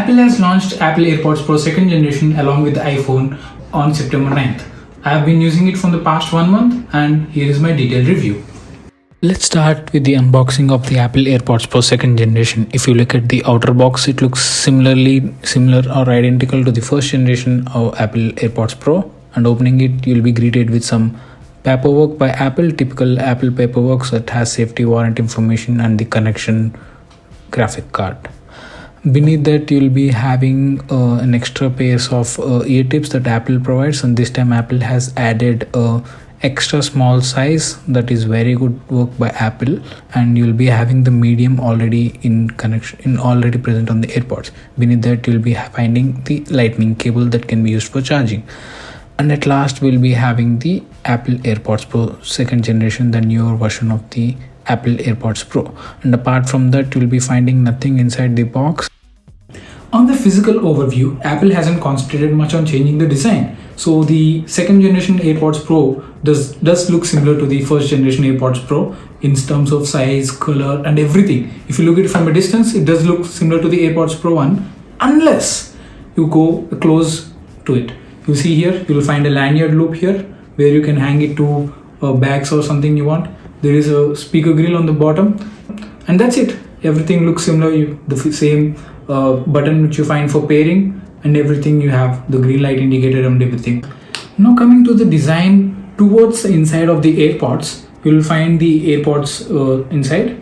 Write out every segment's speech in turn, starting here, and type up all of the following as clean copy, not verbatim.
Apple has launched Apple AirPods Pro 2nd generation along with the iPhone on September 9th. I have been using it from the past 1 month and here is my detailed review. Let's start with the unboxing of the Apple AirPods Pro 2nd generation. If you look at the outer box, it looks similar or identical to the 1st generation of Apple AirPods Pro, and opening it you'll be greeted with some paperwork by Apple, typical Apple paperwork that has safety warranty information and the connection graphic card. Beneath that you'll be having an extra pairs of ear tips that Apple provides, and this time Apple has added extra small size. That is very good work by Apple, and you'll be having the medium already already present on the AirPods. Beneath that you'll be finding the lightning cable that can be used for charging. And at last we'll be having the Apple AirPods Pro 2nd generation, the newer version of the Apple AirPods Pro. And apart from that you'll be finding nothing inside the box. On the physical overview, Apple hasn't concentrated much on changing the design. So the 2nd generation AirPods Pro does look similar to the 1st generation AirPods Pro in terms of size, color and everything. If you look at it from a distance, it does look similar to the AirPods Pro 1, unless you go close to it. You see here, you will find a lanyard loop here where you can hang it to bags or something you want. There is a speaker grill on the bottom, and that's it. Everything looks similar. The same button which you find for pairing and everything. You have the green light indicator and everything. Now coming to the design towards the inside of the AirPods, you will find the AirPods inside,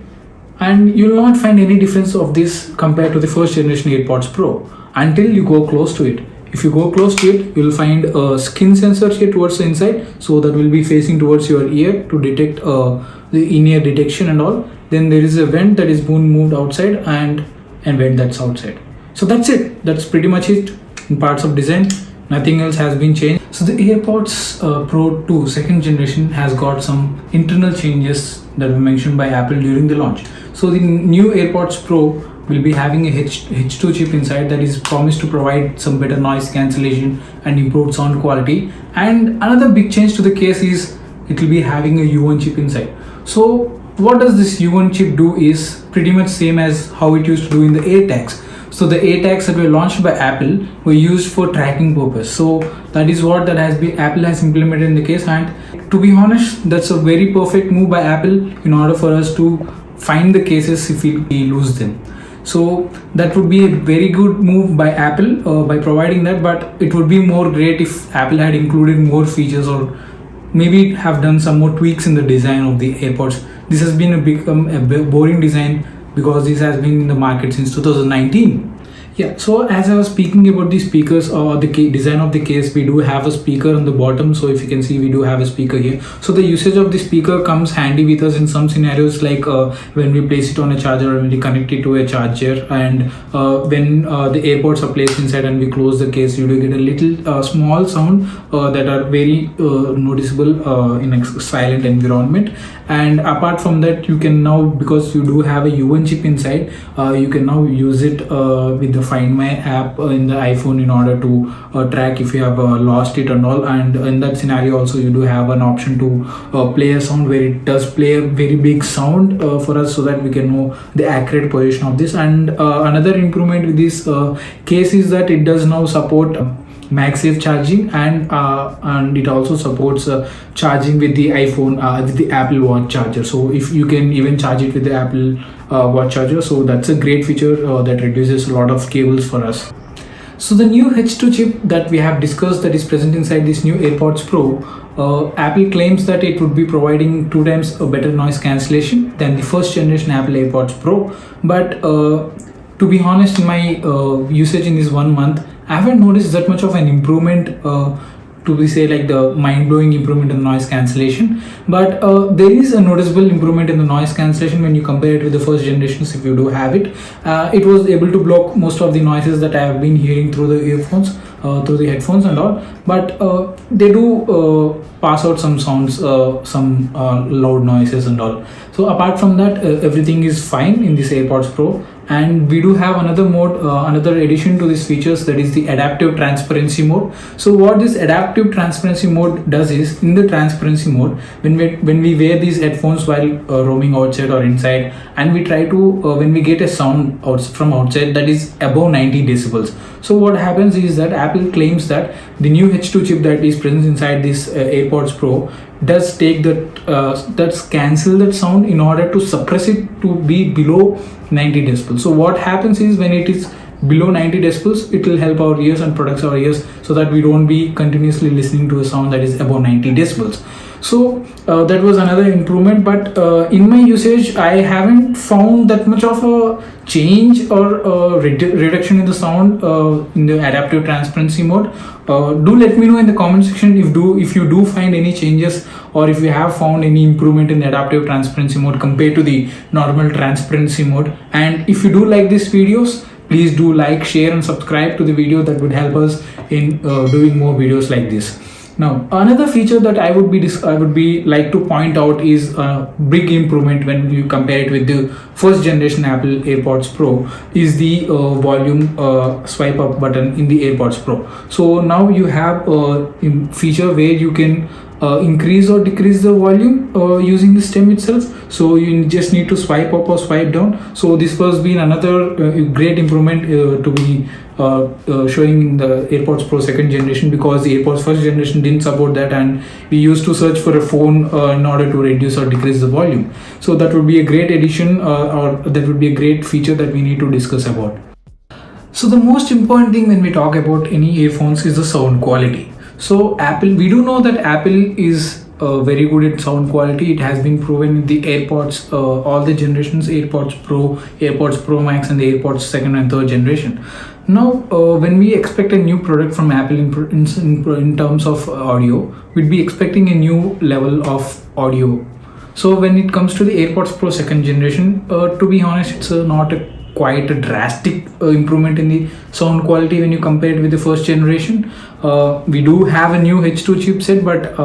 and you will not find any difference of this compared to the 1st generation AirPods Pro until you go close to it. If you go close to it, you will find a skin sensor here towards the inside, so that will be facing towards your ear to detect the in-ear detection and all. Then there is a vent that is being moved outside and vent that's outside. So that's it. That's pretty much it in parts of design. Nothing else has been changed. So the AirPods Pro 2 2nd generation has got some internal changes that were mentioned by Apple during the launch. So the new AirPods Pro will be having a H2 chip inside that is promised to provide some better noise cancellation and improved sound quality. And another big change to the case is it will be having a U1 chip inside. So what does this U1 chip do is pretty much same as how it used to do in the AirTags. So the AirTags that were launched by Apple were used for tracking purpose. So that is what Apple has implemented in the case, and to be honest, that's a very perfect move by Apple in order for us to find the cases if we lose them. So that would be a very good move by Apple by providing that, but it would be more great if Apple had included more features or maybe have done some more tweaks in the design of the AirPods. This has become a boring design because this has been in the market since 2019. Yeah, so as I was speaking about the speakers or the design of the case, we do have a speaker on the bottom. So if you can see, we do have a speaker here. So the usage of the speaker comes handy with us in some scenarios, like when we place it on a charger or when we connect it to a charger, and when the AirPods are placed inside and we close the case, you do get a little small sound that are very noticeable in a silent environment. And apart from that, you can now, because you do have a U1 chip inside, you can now use it with the Find My app in the iPhone in order to track if you have lost it and all. And in that scenario also, you do have an option to play a sound where it does play a very big sound for us, so that we can know the accurate position of this. And another improvement with this case is that it does now support MagSafe charging, and it also supports charging with the iPhone with the Apple Watch charger. So if you can even charge it with the Apple Watch charger, so that's a great feature that reduces a lot of cables for us. So the new H2 chip that we have discussed that is present inside this new AirPods Pro, Apple claims that it would be providing 2 times a better noise cancellation than the 1st generation Apple AirPods Pro. But to be honest, in my usage in this 1 month, I haven't noticed that much of an improvement to be say like the mind-blowing improvement in noise cancellation, but there is a noticeable improvement in the noise cancellation when you compare it with the 1st generations. If you do have it, it was able to block most of the noises that I have been hearing through the earphones through the headphones and all, but they do pass out some sounds, some loud noises and all. So apart from that, everything is fine in this AirPods Pro. And we do have another mode, another addition to these features, that is the adaptive transparency mode. So what this adaptive transparency mode does is, in the transparency mode, when we wear these headphones while roaming outside or inside, and we try to when we get a sound from outside that is above 90 decibels, so what happens is that Apple claims that the new H2 chip that is present inside this AirPods Pro does take that's cancel that sound in order to suppress it to be below 90 decibels. So what happens is, when it is below 90 decibels, it will help our ears and protects our ears, so that we don't be continuously listening to a sound that is above 90 decibels. So that was another improvement, but in my usage I haven't found that much of a change or reduction in the sound in the adaptive transparency mode. Do let me know in the comment section if you do find any changes, or if you have found any improvement in the adaptive transparency mode compared to the normal transparency mode. And if you do like these videos, please do like, share and subscribe to the video. That would help us in doing more videos like this. Now, another feature that I would be like to point out is a big improvement when you compare it with the first generation Apple AirPods Pro, is the volume swipe up button in the AirPods Pro. So now you have a feature where you can increase or decrease the volume using the stem itself. So you just need to swipe up or swipe down. So this was been another great improvement to be showing in the AirPods Pro second generation, because the AirPods first generation didn't support that, and we used to search for a phone in order to reduce or decrease the volume. So that would be a great addition, or that would be a great feature that we need to discuss about. So the most important thing when we talk about any earphones is the sound quality. So we do know that Apple is very good at sound quality. It has been proven in the AirPods, all the generations, AirPods Pro, AirPods Pro Max and the AirPods second and third generation. Now when we expect a new product from Apple in terms of audio, we'd be expecting a new level of audio. So when it comes to the AirPods Pro second generation, to be honest, it's not quite a drastic improvement in the sound quality when you compare it with the first generation. We do have a new H2 chipset, but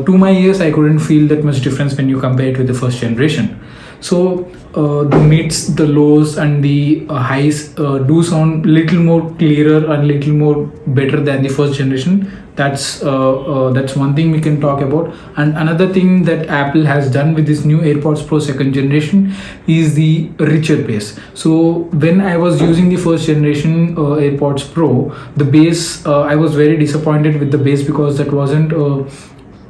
to my ears I couldn't feel that much difference when you compare it with the first generation. So the mids, the lows and the highs do sound little more clearer and little more better than the first generation. That's one thing we can talk about. And another thing that Apple has done with this new AirPods Pro second generation is the richer bass. So when I was using the first generation AirPods Pro, the bass, I was very disappointed with the bass, because that wasn't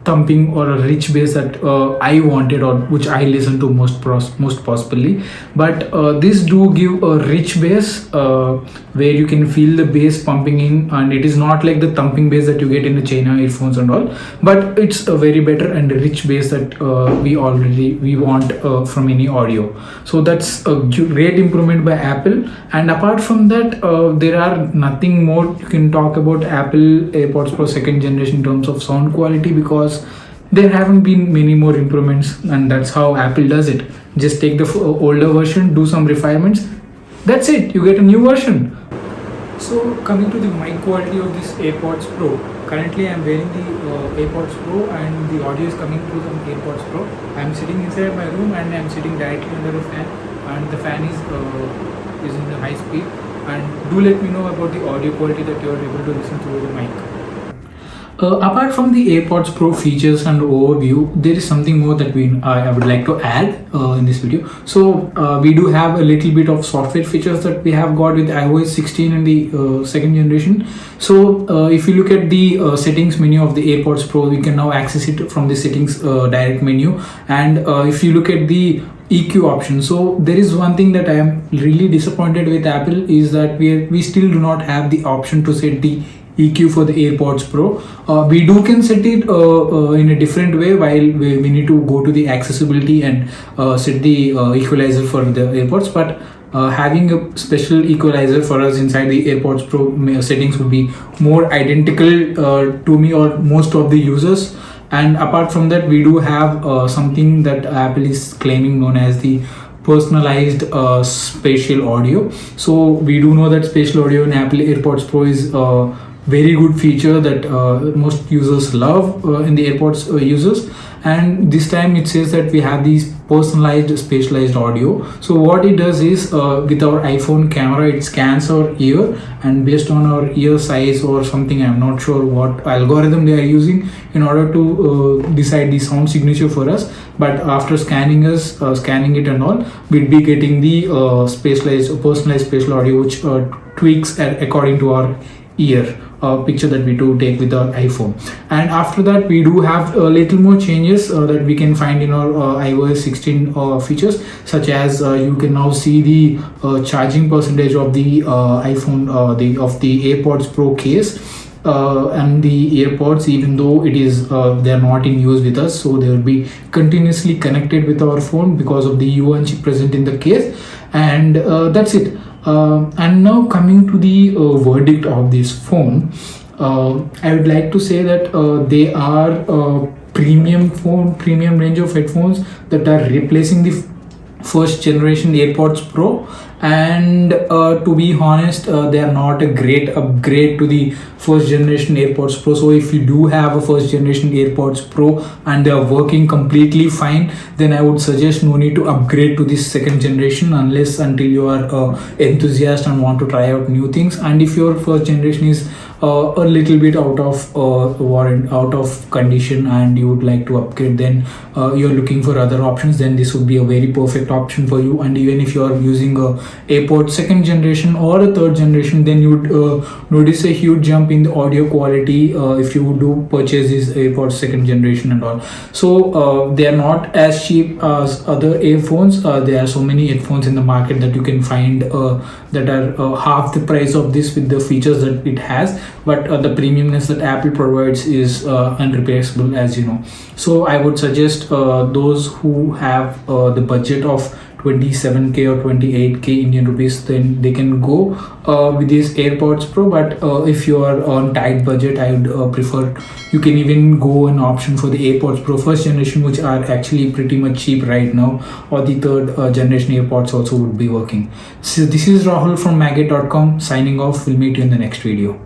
thumping or a rich bass that I wanted, or which I listen to most possibly. But this do give a rich bass where you can feel the bass pumping in, and it is not like the thumping bass that you get in the China earphones and all, but it's a very better and rich bass that we want from any audio. So that's a great improvement by Apple. And apart from that, there are nothing more you can talk about Apple AirPods Pro second generation in terms of sound quality, because there haven't been many more improvements, and that's how Apple does it. Just take the older version, do some refinements, that's it, you get a new version. So coming to the mic quality of this AirPods Pro, currently I'm wearing the AirPods Pro and the audio is coming through the AirPods Pro. I'm sitting inside my room and I'm sitting directly under a fan, and the fan is in the high speed. And do let me know about the audio quality that you are able to listen through the mic. Apart from the AirPods Pro features and overview, there is something more that I would like to add in this video. So we do have a little bit of software features that we have got with iOS 16 and the second generation. So if you look at the settings menu of the AirPods Pro, we can now access it from the settings direct menu. And if you look at the EQ option, so there is one thing that I am really disappointed with Apple, is that we still do not have the option to set the EQ for the AirPods Pro. We can set it in a different way, while we need to go to the accessibility and set the equalizer for the AirPods, but having a special equalizer for us inside the AirPods Pro settings would be more identical to me or most of the users. And apart from that, we do have something that Apple is claiming known as the personalized spatial audio. So we do know that spatial audio in Apple AirPods Pro is very good feature that most users love in the AirPods users. And this time it says that we have these personalized spatialized audio. So what it does is with our iPhone camera, it scans our ear, and based on our ear size or something, I'm not sure what algorithm they are using in order to decide the sound signature for us. But after scanning it and all, we'd be getting the personalized spatial audio, which tweaks according to our ear picture that we do take with our iPhone. And after that, we do have a little more changes that we can find in our iOS 16 features, such as you can now see the charging percentage of the iPhone, of the AirPods Pro case. And the AirPods, even though it is they are not in use with us, so they will be continuously connected with our phone because of the U1 chip present in the case. And that's it. And now coming to the verdict of this phone, I would like to say that they are premium range of headphones that are replacing the first generation AirPods Pro. And to be honest, they are not a great upgrade to the first generation AirPods Pro. So if you do have a first generation AirPods Pro and they are working completely fine, then I would suggest no need to upgrade to this second generation until you are enthusiast and want to try out new things. And if your first generation is a little bit out of warrant, out of condition, and you would like to upgrade, then you're looking for other options, then this would be a very perfect option for you. And even if you are using a AirPods second generation or a third generation, then you would notice a huge jump in the audio quality if you do purchase this AirPods second generation and all. So they are not as cheap as other earphones. There are so many headphones in the market that you can find that are half the price of this with the features that it has, but the premiumness that Apple provides is unreplaceable, as you know. So I would suggest those who have the budget of 27k or 28k Indian rupees, then they can go with these AirPods Pro. But if you are on tight budget, I would prefer you can even go an option for the AirPods Pro first generation, which are actually pretty much cheap right now, or the third generation AirPods also would be working. So this is Rahul from MAGGT.com signing off. We'll meet you in the next video.